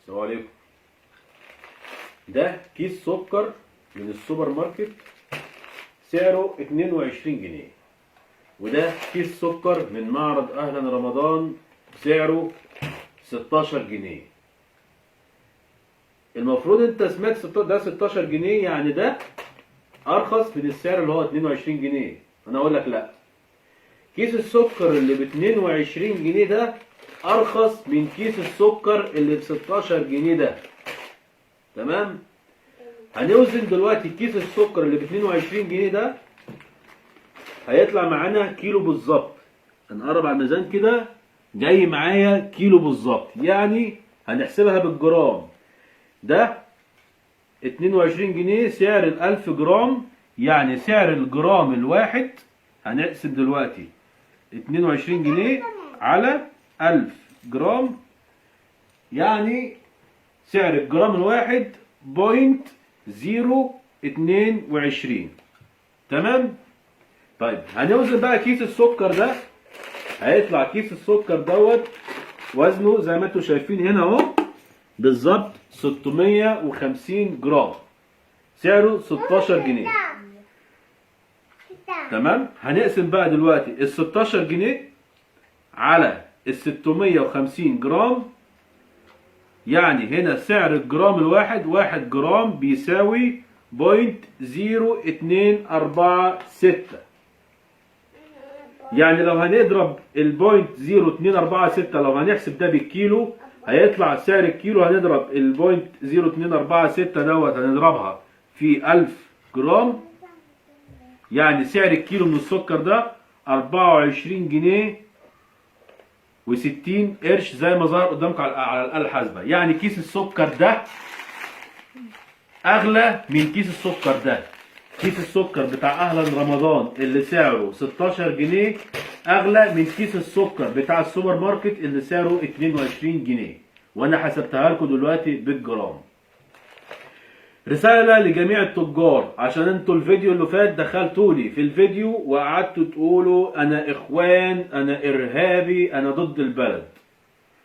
السلام عليكم. ده كيس سكر من السوبر ماركت سعره 22 جنيه، وده كيس سكر من معرض اهلا رمضان سعره 16 جنيه. المفروض انت سمعت ده 16 جنيه، يعني ده ارخص من السعر اللي هو 22 جنيه. انا اقول لك لا، كيس السكر اللي ب 22 جنيه ده ارخص من كيس السكر اللي ب 16 جنيه ده. تمام؟ هنوزن دلوقتي كيس السكر اللي ب 22 جنيه ده، هيطلع معانا كيلو بالظبط. هنقرب على الميزان كده، جاي معايا كيلو بالظبط، يعني هنحسبها بالجرام. ده 22 جنيه سعر ال 1000 جرام، يعني سعر الجرام الواحد هنقسم دلوقتي 22 جنيه على 1000 جرام، يعني سعر الجرام الواحد 0.022. تمام؟ طيب هنوزن بقى كيس السكر ده. هيطلع كيس السكر دوت وزنه زي ما انتم شايفين هنا اهو بالظبط 650 جرام، سعره 16 جنيه. تمام؟ هنقسم بقى دلوقتي ال 16 جنيه على ال 650 جرام، يعني هنا سعر الجرام الواحد 1 جرام بيساوي 0.0246. يعني لو هنضرب ال 0.0246، لو هنحسب ده بالكيلو هيطلع سعر الكيلو، هنضرب ال 0.0246 دوت هنضربها في 1000 جرام، يعني سعر الكيلو من السكر ده 24 جنيه و60 قرش زي ما ظهر قدامكم على الآلة الحاسبة. يعني كيس السكر ده أغلى من كيس السكر ده. كيس السكر بتاع أهلا رمضان اللي سعره 16 جنيه أغلى من كيس السكر بتاع السوبر ماركت اللي سعره 22 جنيه، وأنا حسبتها لكم دلوقتي بالجرام. رسالة لجميع التجار، عشان انتوا الفيديو اللي فات دخلتوا لي في الفيديو وقعدتوا تقولوا انا اخوان، انا ارهابي، انا ضد البلد.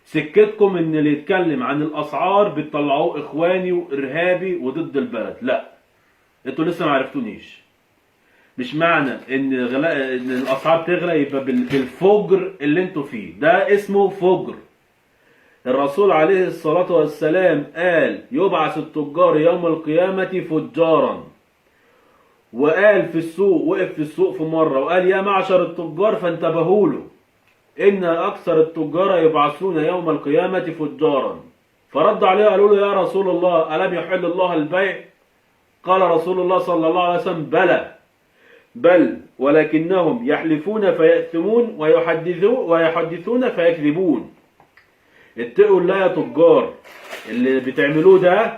سكتكم ان اللي يتكلم عن الاسعار بتطلعوه اخواني وارهابي وضد البلد. لا، انتوا لسه ما عرفتونيش. مش معنى ان الاسعار تغلى يبقى بالفجر اللي انتوا فيه ده، اسمه فجر. الرسول عليه الصلاة والسلام قال يبعث التجار يوم القيامة فجارا، وقال في السوق، وقف في السوق في مرة وقال يا معشر التجار فانتبهوا له إن أكثر التجار يبعثون يوم القيامة فجارا. فرد عليه قالوا له يا رسول الله ألم يحل الله البيع؟ قال رسول الله صلى الله عليه وسلم بلى، بل ولكنهم يحلفون فيأثمون ويحدثون فيكذبون. اتقوا الله يا تجار، اللي بتعملوه ده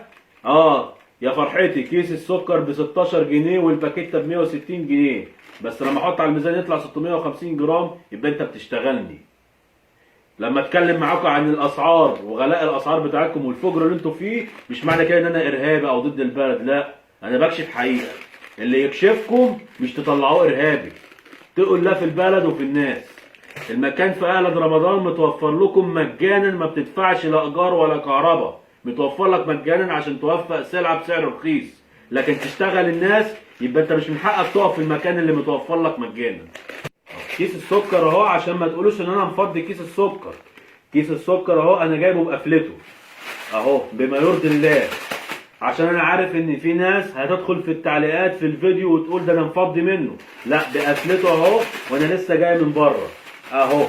يا فرحتي كيس السكر ب 16 جنيه والباكيته ب 160 جنيه، بس لما احط على الميزان يطلع 650 جرام يبقى انت بتشتغلني. لما اتكلم معاكم عن الاسعار وغلاء الاسعار بتاعتكم والفجر اللي انتوا فيه، مش معنى كده ان انا ارهابي او ضد البلد، لا، انا بكشف حقيقه. اللي يكشفكم مش تطلعوه ارهابي. اتقوا الله في البلد وفي الناس. المكان في أهلا رمضان متوفر لكم مجانا، ما بتدفعش لا ايجار ولا كهرباء، متوفر لك مجانا عشان توفق سلعه بسعر رخيص. لكن تشتغل الناس يبقى انت مش من حقك تقف في المكان اللي متوفر لك مجانا. كيس السكر اهو، عشان ما تقولوش ان انا مفضي كيس السكر. كيس السكر اهو انا جايبه بقفلته اهو بما يرضي الله، عشان انا عارف ان في ناس هتدخل في التعليقات في الفيديو وتقول ده انا مفضي منه. لا، بقفلته اهو وانا لسه جاي من بره اهو.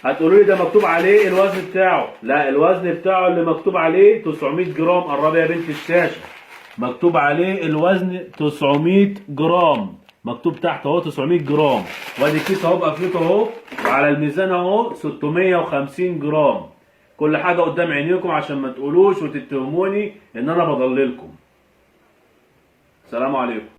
هتقولوا لي ده مكتوب عليه الوزن بتاعه. لا، الوزن بتاعه اللي مكتوب عليه 900 جرام. قرب يا بنت الشاشه، مكتوب عليه الوزن 900 جرام، مكتوب تحت اهو 900 جرام. وادي الكيس اهو بقفلته اهو، وعلى الميزان اهو 650 جرام. كل حاجه قدام عينيكم عشان ما تقولوش وتتهموني ان انا بضللكم. السلام عليكم.